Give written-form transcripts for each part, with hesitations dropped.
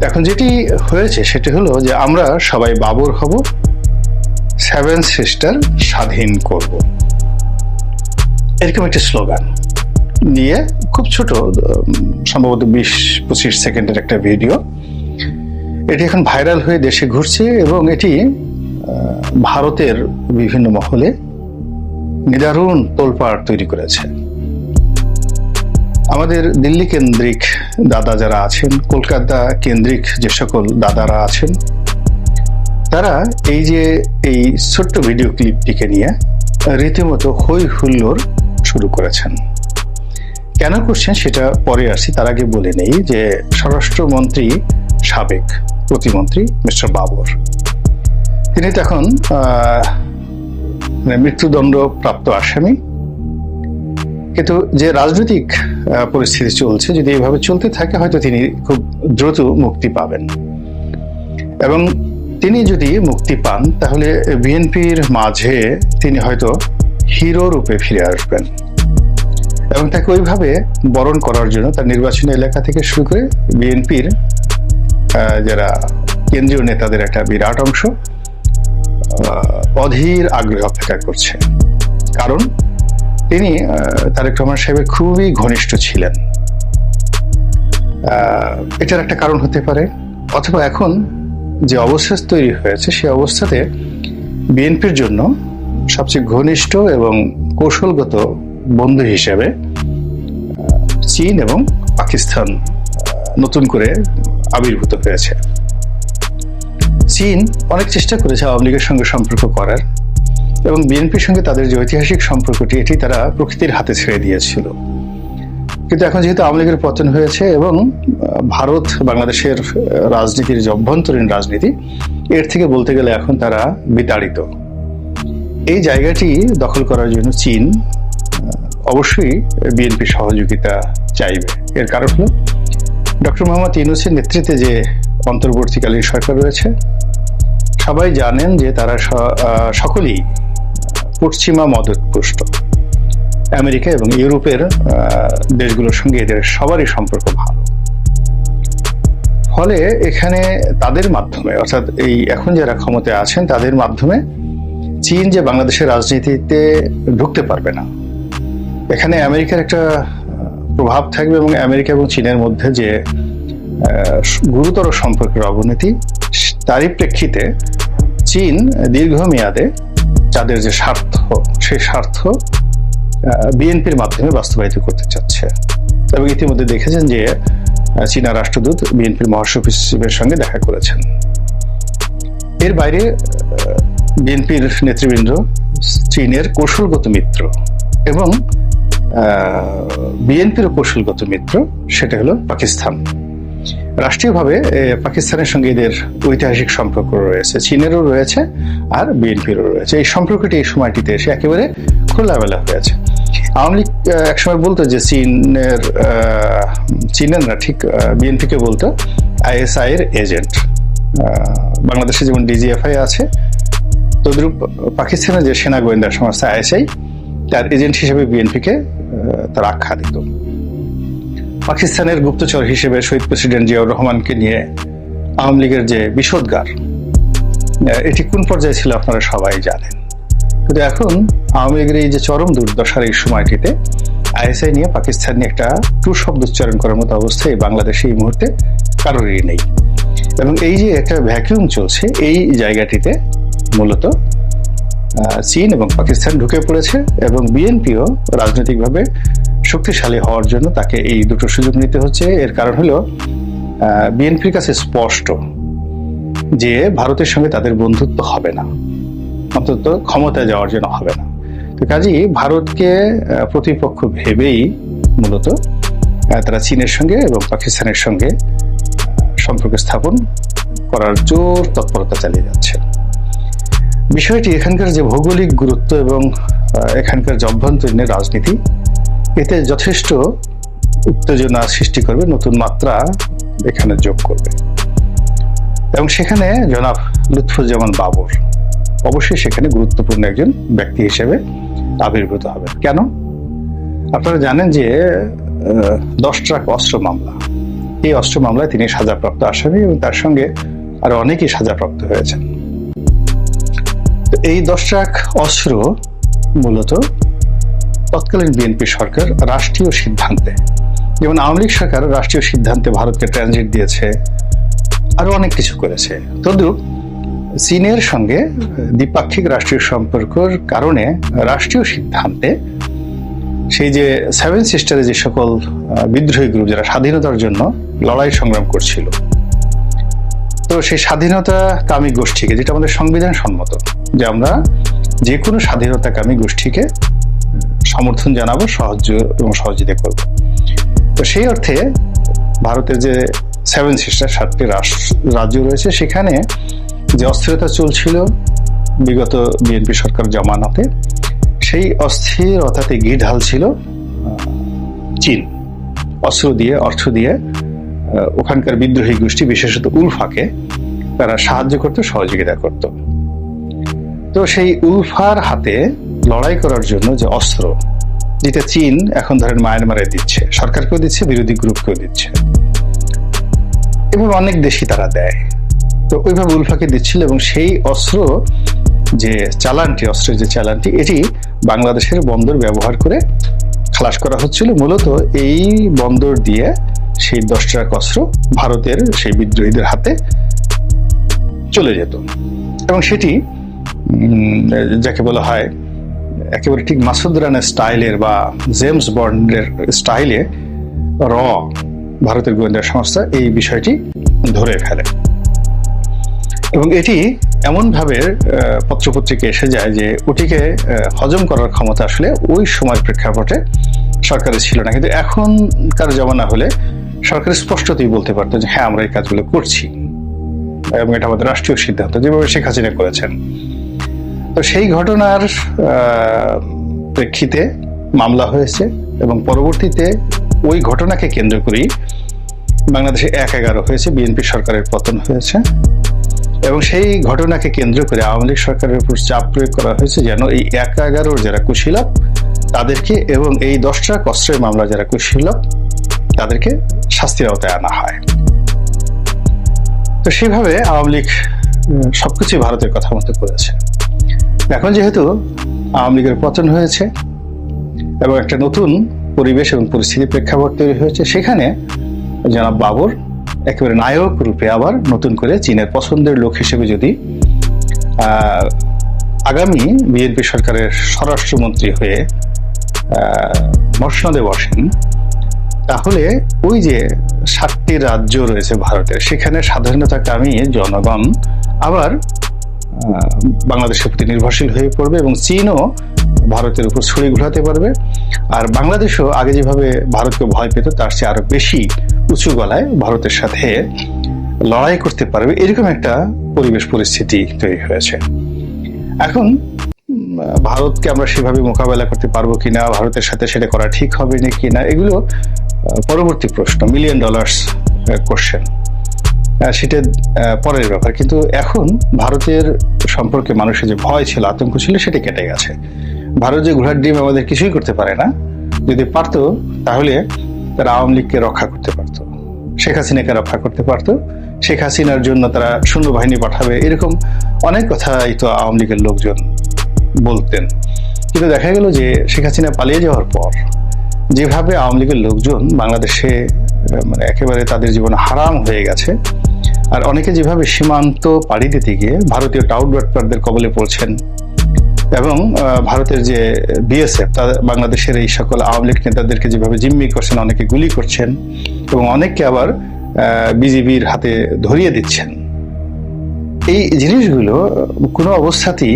এখন যেটি হয়েছে সেটি হলো যে আমরা সবাই বাবর হব, সেভেন সিস্টার স্বাধীন করব, এরকম একটি স্লোগান নিয়ে খুব ছোট, সম্ভবত 20-25 সেকেন্ডের একটা ভিডিও। এটি এখন ভাইরাল হয়ে দেশে ঘুরছে এবং এটি ভারতের বিভিন্ন মহলে নিদারুণ তোলপাড় তৈরি করেছে। আমাদের দিল্লি কেন্দ্রিক দাদা যারা আছেন, কলকাতা কেন্দ্রিক যে সকল দাদারা আছেন, তারা এই ছোট্ট ভিডিও ক্লিপটিকে নিয়ে রীতিমতো হই হুল্লোড় শুরু করেছেন। কেন করছেন সেটা পরে আসছি, তার আগে বলে নেই যে স্বরাষ্ট্রমন্ত্রী, সাবেক প্রতিমন্ত্রী মিস্টার বাবর, তিনি তো এখন মৃত্যুদণ্ড প্রাপ্ত আসামি। কিন্তু যে রাজনৈতিক পরিস্থিতি চলছে, যদি এইভাবে চলতে থাকে হয়তো তিনি খুব দ্রুত মুক্তি পাবেন, এবং তিনি যদি মুক্তি পান তাহলে বিএনপির মাঝে তিনি হয়তো হিরো রূপে ফিরে আসবেন এবং তাকে ওইভাবে বরণ করার জন্য তার নির্বাচনী এলাকা থেকে শুরু করে বিএনপির যারা কেন্দ্রীয় নেতাদের একটা বিরাট অংশ অধীর আগ্রহে অপেক্ষা করছে। কারণ তিনি তারেক রহমান সাহেবের খুবই ঘনিষ্ঠ ছিলেন। এটার একটা কারণ হতে পারে, অথবা এখন যে অবস্থা তৈরি হয়েছে সেই অবস্থাতে বিএনপির জন্য সবচেয়ে ঘনিষ্ঠ এবং কৌশলগত বন্ধু হিসেবে চীন এবং পাকিস্তান নতুন করে আবির্ভূত হয়েছে। চীন অনেক চেষ্টা করেছে আওয়ামী লীগের সঙ্গে সম্পর্ক করার, এবং বিএনপির সঙ্গে তাদের যে ঐতিহাসিক সম্পর্কটি এটি তারা প্রকৃতির হাতে ছেড়ে দিয়েছিল। কিন্তু এখন যেহেতু আওয়ামী লীগের পতন হয়েছে এবং ভারত বাংলাদেশের রাজনীতির যে অভ্যন্তরীণ রাজনীতি, এর থেকে বলতে গেলে এখন তারা বিতাড়িত। এই জায়গাটি দখল করার জন্য চীন অবশ্যই বিএনপির সহযোগিতা চাইবে। এর কারণ হলো ডক্টর মোহাম্মদ ইউনূসের নেতৃত্বে যে অন্তর্বর্তীকালীন সরকার রয়েছে, সবাই জানেন যে তারা সকলেই পশ্চিমা মদতপুষ্ট। আমেরিকা এবং ইউরোপের দেশগুলোর সঙ্গে এদের সবারই সম্পর্ক ভালো। ফলে এখানে তাদের মাধ্যমে, অর্থাৎ এই এখন যারা ক্ষমতায় আছেন তাদের মাধ্যমে চীন যে বাংলাদেশের রাজনীতিতে ঢুকতে পারবে না। এখানে আমেরিকার একটা প্রভাব থাকবে এবং আমেরিকা এবং চীনের মধ্যে যে গুরুতর সম্পর্কের অবনতি, তারই প্রেক্ষিতে চীন দীর্ঘমেয়াদে তাদের যে স্বার্থ, সেই স্বার্থ বিএনপির মাধ্যমে বাস্তবায়িত করতে চাচ্ছে। এবং ইতিমধ্যে দেখেছেন যে চীনা রাষ্ট্রদূত বিএনপির মহাসচিবের সঙ্গে দেখা করেছেন। এর বাইরে বিএনপির নেতৃবৃন্দ চীনের কৌশলগত মিত্র, এবং বিএনপিরও কৌশলগত মিত্র, সেটা হলো পাকিস্তান। রাষ্ট্রীয়ভাবে পাকিস্তানের সঙ্গে এদের ঐতিহাসিক সম্পর্ক রয়েছে, চীনেরও রয়েছে আর বিএনপিরও রয়েছে। এই সম্পর্কটি এই সময়টিতে এসে একেবারে খোলামেলা হয়েছে। আওয়ামী লীগ একসময় বলতো যে চীনের না, ঠিক বিএনপিকে বলতো আইএসআই এর এজেন্ট। বাংলাদেশে যেমন ডিজিএফআই আছে, তদ্রূপ পাকিস্তানের যে সেনা গোয়েন্দা সংস্থা আইএসআই, তার এজেন্ট হিসেবে বিএনপিকে তার আখ্যা দিত। পাকিস্তানের গুপ্তচর হিসেবে শহীদ প্রেসিডেন্ট জিয়াউর রহমানকে নিয়ে আওয়ামী লীগের যে বিষোদগার, এটি কোন পর্যায়ে ছিল আপনারা সবাই জানেন। কিন্তু এখন আওয়ামী লীগের এই যে চরম দুর্দশার এই সময়টিতে আইএসআই নিয়ে পাকিস্তান নিয়ে একটা টু শব্দ উচ্চারণ করার মতো অবস্থায় বাংলাদেশে এই মুহূর্তে কারোরই নেই। এবং এই যে একটা ভ্যাকিউম চলছে, এই জায়গাটিতে মূলত চীন এবং পাকিস্তান ঢুকে পড়েছে, এবং বিএনপিও রাজনৈতিকভাবে শক্তিশালী হওয়ার জন্য তাকে এই দুটো সুযোগ নিতে হচ্ছে। এর কারণ হলো বিএনপির কাছে স্পষ্ট যে ভারতের সঙ্গে তাদের বন্ধুত্ব হবে না, অন্তত ক্ষমতায় যাওয়ার জন্য হবে না। তো কাজেই ভারতকে প্রতিপক্ষ ভেবেই মূলত তারা চীনের সঙ্গে এবং পাকিস্তানের সঙ্গে সম্পর্ক স্থাপন করার জোর তৎপরতা চালিয়ে যাচ্ছে। বিষয়টি এখানকার যে ভৌগোলিক গুরুত্ব এবং এখানকার যে অভ্যন্তরীণ রাজনীতি, এতে যথেষ্ট উত্তেজনা সৃষ্টি করবে, নতুন মাত্রা এখানে যোগ করবে। এবং সেখানে জনাব লুৎফুজ্জামান বাবর অবশ্যই সেখানে গুরুত্বপূর্ণ একজন ব্যক্তি হিসেবে আবির্ভূত হবে। কেন? আপনারা জানেন যে 10 ট্রাক অস্ত্র মামলা এই অস্ত্র মামলায় তিনি সাজাপ্রাপ্ত আসামি এবং তার সঙ্গে আরো অনেকেই সাজাপ্রাপ্ত হয়েছেন। তো এই 10 ট্রাক অস্ত্র মূলত তৎকালীন বিএনপি সরকার রাষ্ট্রীয় সিদ্ধান্তে, যেমন আওয়ামী লীগ সরকার রাষ্ট্রীয় সিদ্ধান্তে ভারতকে ট্রানজিট দিয়েছে, আরো অনেক কিছু করেছে। তদ্রুপ চীনের সঙ্গে দ্বিপাক্ষিক রাষ্ট্রীয় সম্পর্কের কারণে রাষ্ট্রীয় সিদ্ধান্তে সেই যে 7 সিস্টারে যে সকল বিদ্রোহী গ্রুপ যারা স্বাধীনতার জন্য লড়াই সংগ্রাম করছিল, তো সেই স্বাধীনতাকামী গোষ্ঠীকে, যেটা আমাদের সংবিধান সম্মত যে আমরা যে কোনো স্বাধীনতাকামী গোষ্ঠীকে সমর্থন জানাবো, সহযোগিতা করব, তো সেই অর্থে ভারতের যে 7 সিস্টার 7টি রাজ্য রয়েছে, সেখানে যে অস্থিরতা চলছিল বিগত বিএনপি সরকার জামানতে, সেই অস্থিরতাতে ঘি ঢালছিল চীন অস্ত্র দিয়ে, অর্থ দিয়ে ওখানকার বিদ্রোহী গোষ্ঠী বিশেষত উলফাকে তারা সাহায্য করত, সহযোগিতা করত। তো সেই উলফার হাতে লড়াই করার জন্য যে অস্ত্র, যেটা চীন এখন ধরেন মায়ানমারে দিচ্ছে, সরকারকেও দিচ্ছে, বিরোধী গ্রুপকেও দিচ্ছে, এভাবে অনেক দেশই তারা দেয়। তো ওইভাবে উলফাকে দিচ্ছিল এবং সেই অস্ত্র যে চালানটি, অস্ত্রের যে চালানটি, এটি বাংলাদেশের বন্দর ব্যবহার করে খালাস করা হচ্ছিল। মূলত এই বন্দর দিয়ে সেই 10 ট্রাক অস্ত্র ভারতের সেই বিদ্রোহীদের হাতে চলে যেত এবং সেটি যাকে বলা হয় একেবারে ঠিক মাসুদ রানের স্টাইলের বা জেমস বন্ডের স্টাইলে ভারতের গোয়েন্দা সংস্থা এই বিষয়টি ধরে ফেলে এবং এটি এমন ভাবে পত্রপত্রিকা এসে যায় যে ওটিকে হজম করার ক্ষমতা আসলে ওই সময়ের প্রেক্ষাপটে সরকারের ছিল না। কিন্তু এখনকার জমানা হলে সরকার স্পষ্টতই বলতে পারতো যে হ্যাঁ, আমরা এই কাজগুলো করছি এবং এটা আমাদের রাষ্ট্রীয় সিদ্ধান্ত, যেভাবে শেখ হাসিনা করেছেন। তো সেই ঘটনার প্রেক্ষিতে মামলা হয়েছে এবং পরবর্তীতে ওই ঘটনাকে কেন্দ্র করেই বাংলাদেশে 1/11 হয়েছে, বিএনপি সরকারের পতন হয়েছে এবং সেই ঘটনাকে কেন্দ্র করে আওয়ামী লীগ সরকারের উপর চাপ প্রয়োগ করা হয়েছে যেন এই 1/11 যারা কুশীলব তাদেরকে এবং এই 10 ট্রাক অস্ত্রের মামলা যারা কুশীলব তাদেরকে শাস্তির আওতায় আনা হয়। তো সেভাবে আওয়ামী লীগ সবকিছুই ভারতের কথা মতো করেছে। এখন যেহেতু আওয়ামী লীগের পতন হয়েছে এবং একটা নতুন পরিবেশ এবং পরিস্থিতি প্রেক্ষাপট তৈরি হয়েছে, সেখানে জনাব বাবর একেবারে নায়ক রূপে আবার নতুন করে চীনের পছন্দের লোক হিসেবে যদি আগামী বিএনপি সরকারের স্বরাষ্ট্রমন্ত্রী হয়ে মসনদে বসেন, তাহলে ওই যে 7টি রাজ্য রয়েছে ভারতের, সেখানে স্বাধীনতাকামী জনগণ আবার বাংলাদেশের প্রতি নির্ভরশীল হয়ে পড়বে এবং চীনও ভারতের উপর ছুরি ঘোরাতে পারবে। আর বাংলাদেশও আগে যেভাবে ভারতকে ভয় পেত তার চেয়ে আরো বেশি উঁচু গলায় ভারতের সাথে লড়াই করতে পারবে, এরকম একটা পরিবেশ পরিস্থিতি তৈরি হয়েছে। এখন ভারতকে আমরা সেভাবে মোকাবেলা করতে পারবো কিনা, ভারতের সাথে সেটা করা ঠিক হবে না কিনা, এগুলো পরবর্তী প্রশ্ন, $1 মিলিয়ন কোশ্চেন, সেটা পরের ব্যাপার। কিন্তু এখন ভারতের সম্পর্কে মানুষের যে ভয় ছিল, আতঙ্ক ছিল, সেটা কেটে গেছে। ভারত যে ঘোড়ার ডিম আমাদের কিছুই করতে পারে না, যদি পারতো তাহলে তারা আওয়ামী লীগকে রক্ষা করতে পারত, শেখ হাসিনাকে রক্ষা করতে পারত, শেখ হাসিনার জন্য তারা সৈন্যবাহিনী পাঠাবে, এরকম অনেক কথাই তো আওয়ামী লীগের লোকজন বলতেন। কিন্তু দেখা গেল যে শেখ হাসিনা পালিয়ে যাওয়ার পর যেভাবে আওয়ামী লীগের লোকজন বাংলাদেশে মানে একেবারে তাদের জীবন হারাম হয়ে গেছে, আর অনেকে যেভাবে সীমান্ত পাড়ি দিতে গিয়ে ভারতীয় টাউট বাটপারদের কবলে পড়ছেন এবং ভারতের যে বিএসএফ বাংলাদেশের এই সকল আওয়ামী লীগ নেতাদেরকে যেভাবে জিম্মি করছেন, অনেকে গুলি করছেন এবং অনেককে আবার বিজিবির হাতে ধরিয়ে দিচ্ছেন, এই জিনিসগুলো কোনো অবস্থাতেই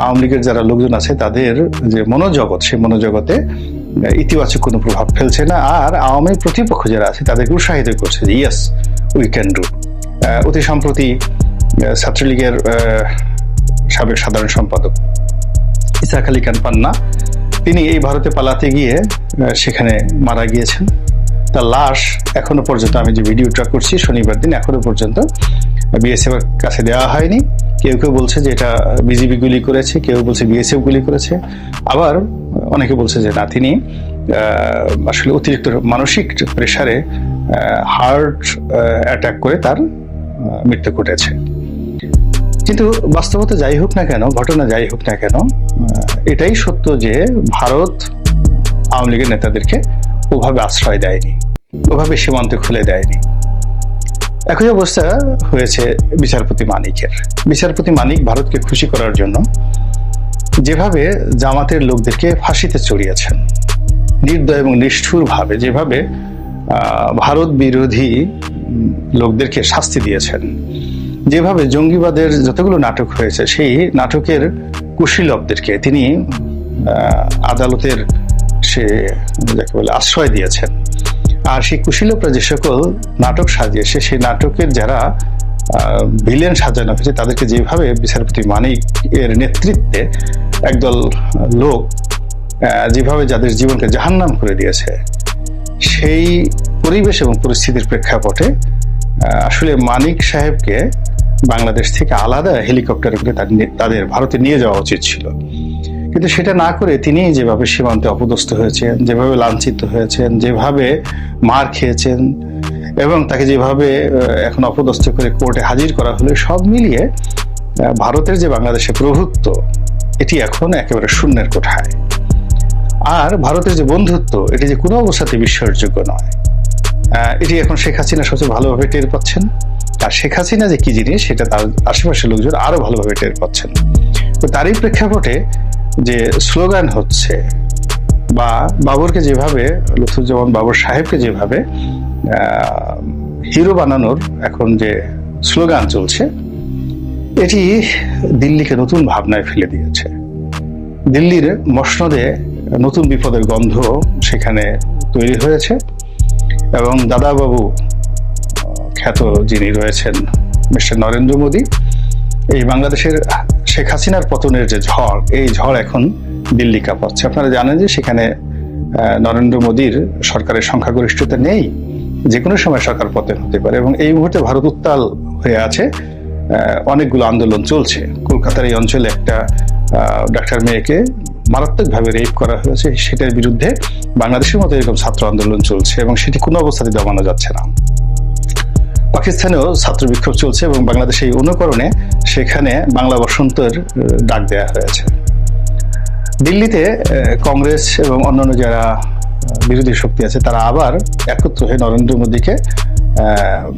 আওয়ামী লীগের যারা লোকজন আছে তাদের যে মনোজগৎ, সেই মনোজগতে ইতিবাচক কোনো প্রভাব ফেলছে না। আর আওয়ামী প্রতিপক্ষ যারা আছে তাদেরকে উৎসাহিত করছে যে ইয়েস উই ক্যান ডু। অতি সম্প্রতি ছাত্রলীগের সাবেক সাধারণ সম্পাদক ইসাক আলী খান পান্না, তিনি এই ভারতে পালাতে গিয়ে সেখানে মারা গিয়েছেন। তার লাশ এখনো পর্যন্ত, আমি যে ভিডিওটা করছি শনিবার দিন, এখনো পর্যন্ত বিএসএফ এর কাছে দেওয়া হয়নি। কেউ কেউ বলছে যে এটা বিজিবি গুলি করেছে, কেউ বলছে বিএসএফ গুলি করেছে, আবার অনেকে বলছে যে না, তিনি আসলে অতিরিক্ত মানসিক প্রেসারে হার্ট অ্যাটাক করে তার মৃত্যু ঘটেছে। কিন্তু বাস্তবতা যাই হোক না কেন, ঘটনা যাই হোক না কেন, এটাই সত্য যে ভারত আওয়ামী লীগের নেতাদেরকে ওভাবে আশ্রয় দেয়নি, ওভাবে সীমান্ত খুলে দেয়নি। একই অবস্থা হয়েছে বিচারপতি মানিকের। বিচারপতি মানিক ভারতকে খুশি করার জন্য যেভাবে জামাতের লোকদেরকে ফাঁসিতে চড়িয়েছেন, নির্দয় এবং নিষ্ঠুরভাবে যেভাবে ভারত বিরোধী লোকদেরকে শাস্তি দিয়েছেন, যেভাবে জঙ্গিবাদের যতগুলো নাটক হয়েছে সেই নাটকের কুশীলবদেরকে তিনি আদালতের যাকে বলে আশ্রয় দিয়েছেন। আর সেই কুশীলবরা যে সকল নাটক সাজিয়েছে, সেই নাটকের যারা ভিলেন সাজানো হয়েছে তাদেরকে যেভাবে বিচারপতি মানিক এর নেতৃত্বে একদল লোক যেভাবে যাদের জীবনকে জাহান্নাম করে দিয়েছে, সেই পরিবেশ এবং পরিস্থিতির প্রেক্ষাপটে আসলে মানিক সাহেবকে বাংলাদেশ থেকে আলাদা হেলিকপ্টারে করে তাদের ভারতে নিয়ে যাওয়া উচিত ছিল। কিন্তু সেটা না করে তিনি যেভাবে সীমান্তে অপদস্থ হয়েছেন, যেভাবে লাঞ্ছিত হয়েছেন, যেভাবে মার খেয়েছেন এবং তাকে যেভাবে এখন অপদস্থ করে কোর্টে হাজির করা হলো, সব মিলিয়ে ভারতের যে বাংলাদেশে প্রভুত্ব এটি এখন একেবারে শূন্যের কোঠায়। আর ভারতের যে বন্ধুত্ব এটি যে কোনো অবস্থাতে বিশ্বাসযোগ্য নয়, এটি এখন শেখ হাসিনা সবচেয়ে ভালোভাবে টের পাচ্ছেন। আর শেখ হাসিনা যে কি জিনিস সেটা তার আশেপাশের লোকজন আরো ভালোভাবে টের পাচ্ছেন। তো তারই প্রেক্ষাপটে যে স্লোগান হচ্ছে, বা বাবরকে যেভাবে, লুৎফুজ্জামান বাবর সাহেবকে যেভাবে হিরো বানানোর এখন যে স্লোগান চলছে, এটি দিল্লিকে নতুন ভাবনায় ফেলে দিয়েছে। দিল্লির মসনদে নতুন বিপদের গন্ধ সেখানে তৈরি হয়েছে এবং দাদাবাবু খ্যাত যিনি রয়েছেন মিস্টার নরেন্দ্র মোদী, এই বাংলাদেশের শেখ হাসিনার পতনের যে ঝড়, এই ঝড় এখন দিল্লি কাঁপাচ্ছে। আপনারা জানেন যে সেখানে নরেন্দ্র মোদীর সরকারের সংখ্যাগরিষ্ঠতা নেই, যে কোনো সময় সরকার পতন হতে পারে এবং এই মুহূর্তে ভারত উত্তাল হয়ে আছে। অনেকগুলো আন্দোলন চলছে। কলকাতার এই অঞ্চলে একটা ডাক্তার মেয়েকে মারাত্মকভাবে রেপ করা হয়েছে, সেটার বিরুদ্ধে বাংলাদেশের মতো এরকম ছাত্র আন্দোলন চলছে এবং সেটি কোনো অবস্থাতে দমানো যাচ্ছে না। পাকিস্তানেও ছাত্র বিক্ষোভ চলছে এবং বাংলাদেশে এই অনুকরণে সেখানে বাংলা বসন্তের ডাক দেওয়া হয়েছে। দিল্লিতে কংগ্রেস এবং অন্যান্য যারা বিরোধী শক্তি আছে তারা আবার একত্র হয়ে নরেন্দ্র মোদীকে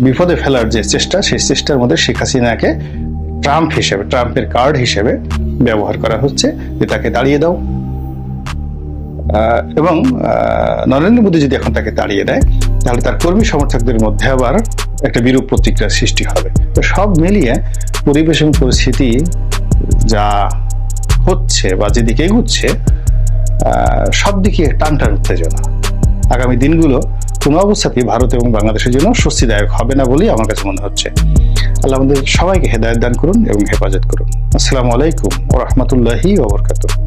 বিপদে ফেলার যে চেষ্টা, সেই চেষ্টার মধ্যে শেখ হাসিনাকে ট্রাম্প হিসেবে, ট্রাম্পের কার্ড হিসেবে ব্যবহার করা হচ্ছে যে তাকে তাড়িয়ে দাও। এবং নরেন্দ্র মোদী যদি এখন তাকে তাড়িয়ে দেয় তাহলে তার কর্মী সমর্থকদের মধ্যে আবার একটা বিরূপ প্রতিক্রিয়ার সৃষ্টি হবে। তো সব মিলিয়ে পরিবেশ এবং পরিস্থিতি যা হচ্ছে বা যেদিকে এগুচ্ছে, সব দিকে টান টান উত্তেজনা। আগামী দিনগুলো কোনো অবস্থাতেই ভারত এবং বাংলাদেশের জন্য স্বস্তিদায়ক হবে না বলেই আমার কাছে মনে হচ্ছে। আল্লাহ আমাদের সবাইকে হেদায়েত দান করুন এবং হেফাজত করুন। আসসালামু আলাইকুম ওয়া রাহমাতুল্লাহি ওয়া বারাকাতুহু।